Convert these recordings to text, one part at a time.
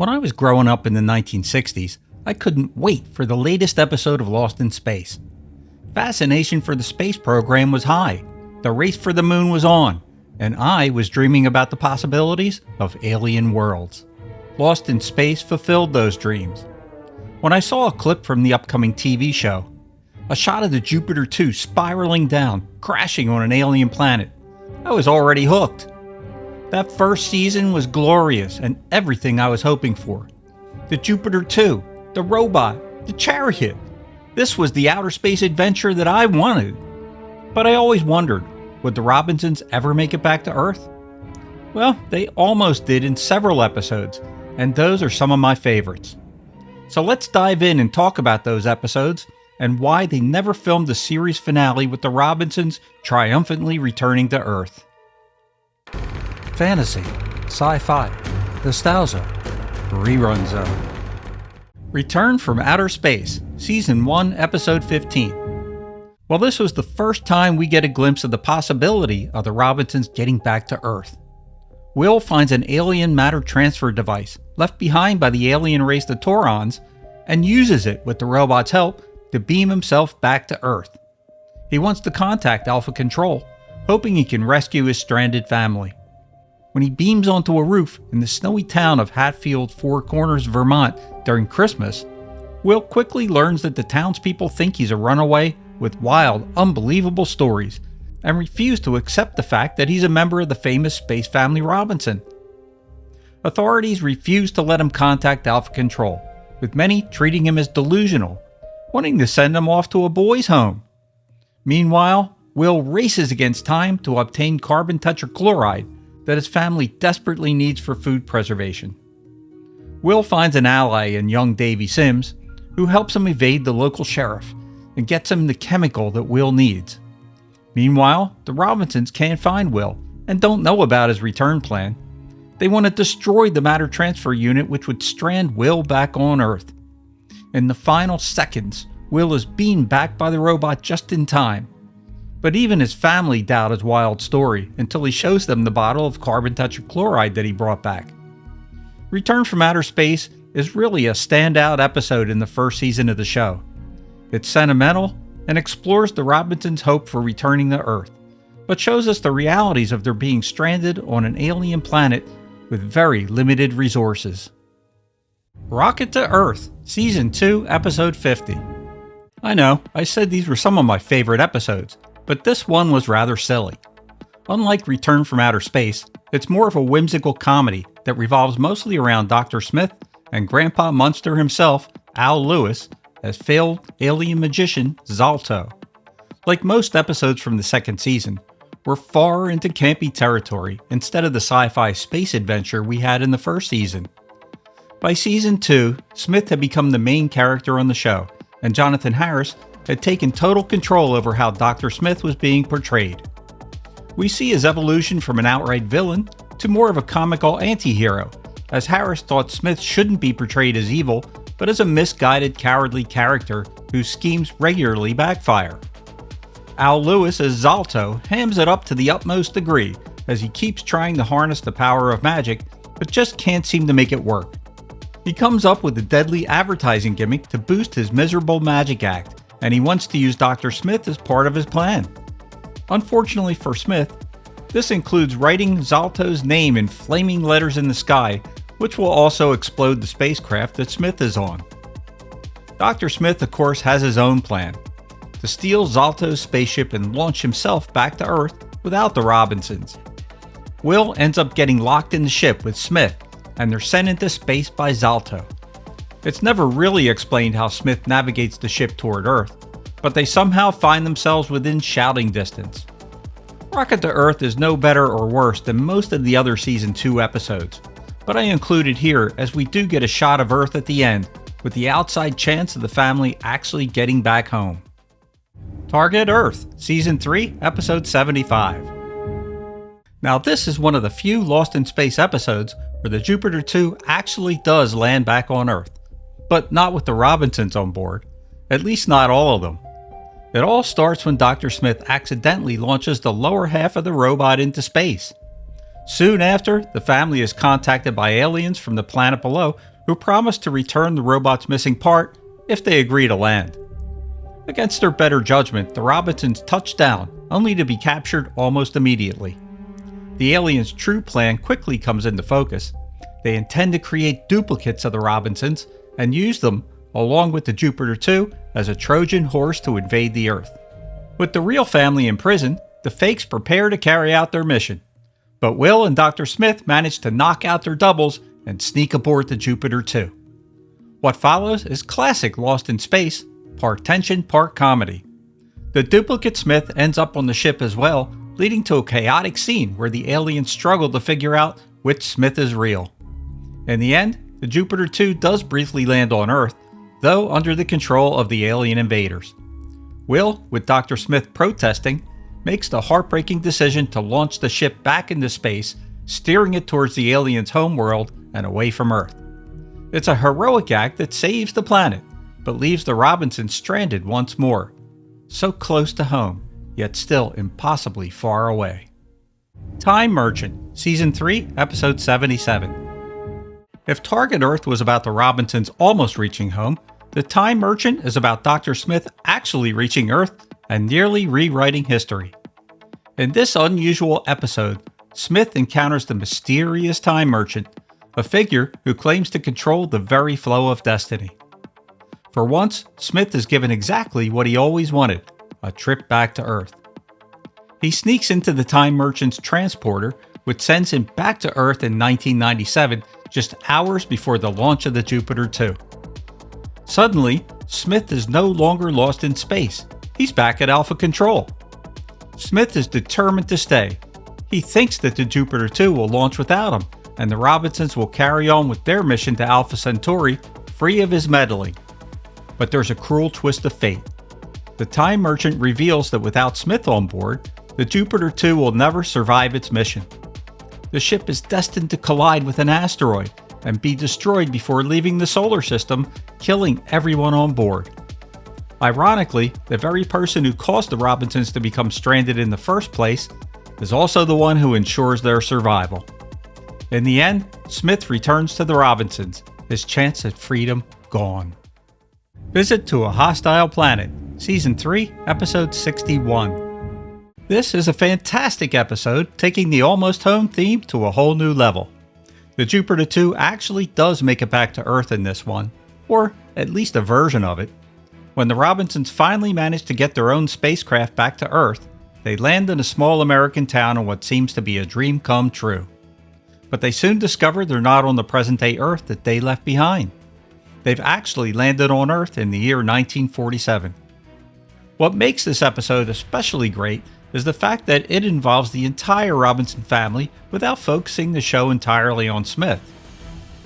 When I was growing up in the 1960s, I couldn't wait for the latest episode of Lost in Space. Fascination for the space program was high, the race for the moon was on, and I was dreaming about the possibilities of alien worlds. Lost in Space fulfilled those dreams. When I saw a clip from the upcoming TV show, a shot of the Jupiter 2 spiraling down, crashing on an alien planet, I was already hooked. That first season was glorious and everything I was hoping for. The Jupiter 2, the robot, the chariot. This was the outer space adventure that I wanted. But I always wondered, would the Robinsons ever make it back to Earth? Well, they almost did in several episodes, and those are some of my favorites. So let's dive in and talk about those episodes and why they never filmed the series finale with the Robinsons triumphantly returning to Earth. Fantasy, sci-fi, nostalgia, rerun zone. Return from Outer Space, Season 1, Episode 15. Well, this was the first time we get a glimpse of the possibility of the Robinsons getting back to Earth. Will finds an alien matter transfer device left behind by the alien race the Taurons and uses it with the robot's help to beam himself back to Earth. He wants to contact Alpha Control, hoping he can rescue his stranded family. When he beams onto a roof in the snowy town of Hatfield, Four Corners, Vermont during Christmas, Will quickly learns that the townspeople think he's a runaway with wild, unbelievable stories and refuse to accept the fact that he's a member of the famous space family Robinson. Authorities refuse to let him contact Alpha Control, with many treating him as delusional, wanting to send him off to a boys' home. Meanwhile, Will races against time to obtain carbon tetrachloride that his family desperately needs for food preservation. Will finds an ally in young Davy Sims, who helps him evade the local sheriff and gets him the chemical that Will needs. Meanwhile, the Robinsons can't find Will and don't know about his return plan. They want to destroy the matter transfer unit, which would strand Will back on Earth. In the final seconds, Will is beamed back by the robot just in time. But even his family doubt his wild story until he shows them the bottle of carbon tetrachloride that he brought back. Return from Outer Space is really a standout episode in the first season of the show. It's sentimental and explores the Robinsons' hope for returning to Earth, but shows us the realities of their being stranded on an alien planet with very limited resources. Rocket to Earth, Season 2, Episode 50. I know, I said these were some of my favorite episodes, but this one was rather silly. Unlike Return from Outer Space, it's more of a whimsical comedy that revolves mostly around Dr. Smith and Grandpa Munster himself, Al Lewis, as failed alien magician Zalto. Like most episodes from the second season, we're far into campy territory instead of the sci-fi space adventure we had in the first season. By Season 2, Smith had become the main character on the show, and Jonathan Harris had taken total control over how Dr. Smith was being portrayed. We see his evolution from an outright villain to more of a comical anti-hero, as Harris thought Smith shouldn't be portrayed as evil, but as a misguided, cowardly character whose schemes regularly backfire. Al Lewis as Zalto hams it up to the utmost degree as he keeps trying to harness the power of magic, but just can't seem to make it work. He comes up with a deadly advertising gimmick to boost his miserable magic act, and he wants to use Dr. Smith as part of his plan. Unfortunately for Smith, this includes writing Zalto's name in flaming letters in the sky, which will also explode the spacecraft that Smith is on. Dr. Smith, of course, has his own plan: to steal Zalto's spaceship and launch himself back to Earth without the Robinsons. Will ends up getting locked in the ship with Smith, and they're sent into space by Zalto. It's never really explained how Smith navigates the ship toward Earth, but they somehow find themselves within shouting distance. Rocket to Earth is no better or worse than most of the other Season 2 episodes, but I include it here as we do get a shot of Earth at the end, with the outside chance of the family actually getting back home. Target Earth, Season 3, Episode 75. Now this is one of the few Lost in Space episodes where the Jupiter 2 actually does land back on Earth, but not with the Robinsons on board, at least not all of them. It all starts when Dr. Smith accidentally launches the lower half of the robot into space. Soon after, the family is contacted by aliens from the planet below who promise to return the robot's missing part if they agree to land. Against their better judgment, the Robinsons touch down, only to be captured almost immediately. The aliens' true plan quickly comes into focus. They intend to create duplicates of the Robinsons and use them, along with the Jupiter 2, as a Trojan horse to invade the Earth. With the real family in prison, the fakes prepare to carry out their mission. But Will and Dr. Smith manage to knock out their doubles and sneak aboard the Jupiter 2. What follows is classic Lost in Space, part tension, part comedy. The duplicate Smith ends up on the ship as well, leading to a chaotic scene where the aliens struggle to figure out which Smith is real. In the end, the Jupiter 2 does briefly land on Earth, though under the control of the alien invaders. Will, with Dr. Smith protesting, makes the heartbreaking decision to launch the ship back into space, steering it towards the aliens' homeworld and away from Earth. It's a heroic act that saves the planet, but leaves the Robinsons stranded once more. So close to home, yet still impossibly far away. Time Merchant, Season 3, Episode 77. If Target Earth was about the Robinsons almost reaching home, the Time Merchant is about Dr. Smith actually reaching Earth and nearly rewriting history. In this unusual episode, Smith encounters the mysterious Time Merchant, a figure who claims to control the very flow of destiny. For once, Smith is given exactly what he always wanted, a trip back to Earth. He sneaks into the Time Merchant's transporter, which sends him back to Earth in 1997, just hours before the launch of the Jupiter 2. Suddenly, Smith is no longer lost in space. He's back at Alpha Control. Smith is determined to stay. He thinks that the Jupiter 2 will launch without him, and the Robinsons will carry on with their mission to Alpha Centauri, free of his meddling. But there's a cruel twist of fate. The Time Merchant reveals that without Smith on board, the Jupiter 2 will never survive its mission. The ship is destined to collide with an asteroid and be destroyed before leaving the solar system, killing everyone on board. Ironically, the very person who caused the Robinsons to become stranded in the first place is also the one who ensures their survival. In the end, Smith returns to the Robinsons, his chance at freedom gone. Visit to a Hostile Planet, Season 3, Episode 61. This is a fantastic episode, taking the Almost Home theme to a whole new level. The Jupiter 2 actually does make it back to Earth in this one, or at least a version of it. When the Robinsons finally manage to get their own spacecraft back to Earth, they land in a small American town on what seems to be a dream come true. But they soon discover they're not on the present-day Earth that they left behind. They've actually landed on Earth in the year 1947. What makes this episode especially great is the fact that it involves the entire Robinson family without focusing the show entirely on Smith.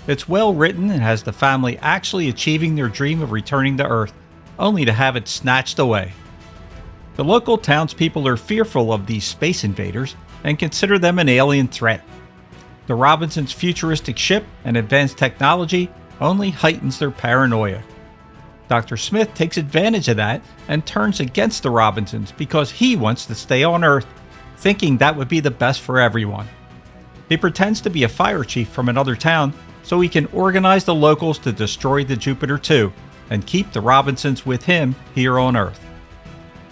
It's well written and has the family actually achieving their dream of returning to Earth, only to have it snatched away. The local townspeople are fearful of these space invaders and consider them an alien threat. The Robinsons' futuristic ship and advanced technology only heightens their paranoia. Dr. Smith takes advantage of that and turns against the Robinsons because he wants to stay on Earth, thinking that would be the best for everyone. He pretends to be a fire chief from another town so he can organize the locals to destroy the Jupiter 2 and keep the Robinsons with him here on Earth.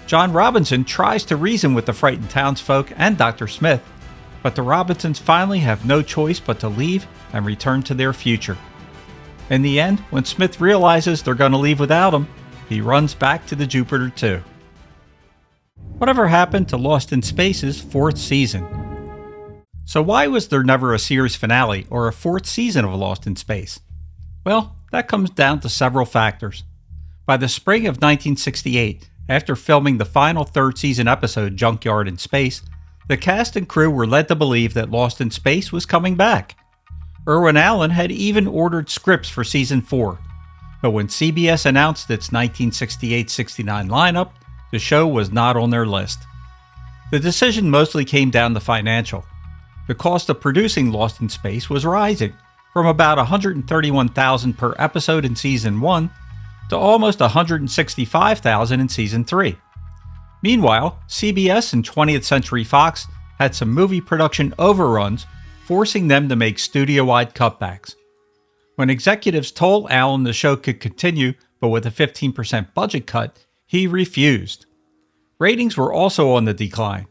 John Robinson tries to reason with the frightened townsfolk and Dr. Smith, but the Robinsons finally have no choice but to leave and return to their future. In the end, when Smith realizes they're going to leave without him, he runs back to the Jupiter 2. Whatever happened to Lost in Space's 4th season? So why was there never a series finale or a 4th season of Lost in Space? Well, that comes down to several factors. By the spring of 1968, after filming the final 3rd season episode Junkyard in Space, the cast and crew were led to believe that Lost in Space was coming back. Irwin Allen had even ordered scripts for Season 4, but when CBS announced its 1968-69 lineup, the show was not on their list. The decision mostly came down to financial. The cost of producing Lost in Space was rising, from about $131,000 per episode in Season 1 to almost $165,000 in Season 3. Meanwhile, CBS and 20th Century Fox had some movie production overruns forcing them to make studio-wide cutbacks. When executives told Allen the show could continue, but with a 15% budget cut, he refused. Ratings were also on the decline.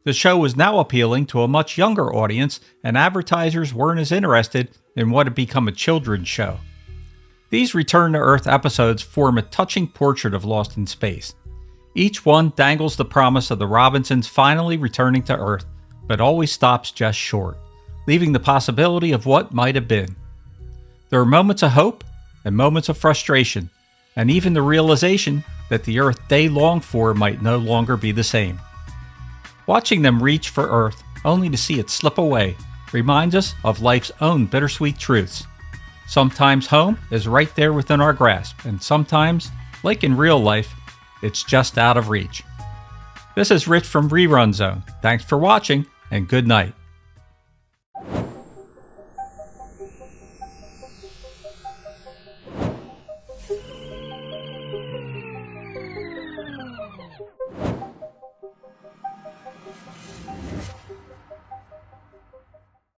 The show was now appealing to a much younger audience, and advertisers weren't as interested in what had become a children's show. These Return to Earth episodes form a touching portrait of Lost in Space. Each one dangles the promise of the Robinsons finally returning to Earth, but always stops just short, leaving the possibility of what might have been. There are moments of hope and moments of frustration, and even the realization that the Earth they longed for might no longer be the same. Watching them reach for Earth, only to see it slip away, reminds us of life's own bittersweet truths. Sometimes home is right there within our grasp, and sometimes, like in real life, it's just out of reach. This is Rich from Rerun Zone. Thanks for watching, and good night.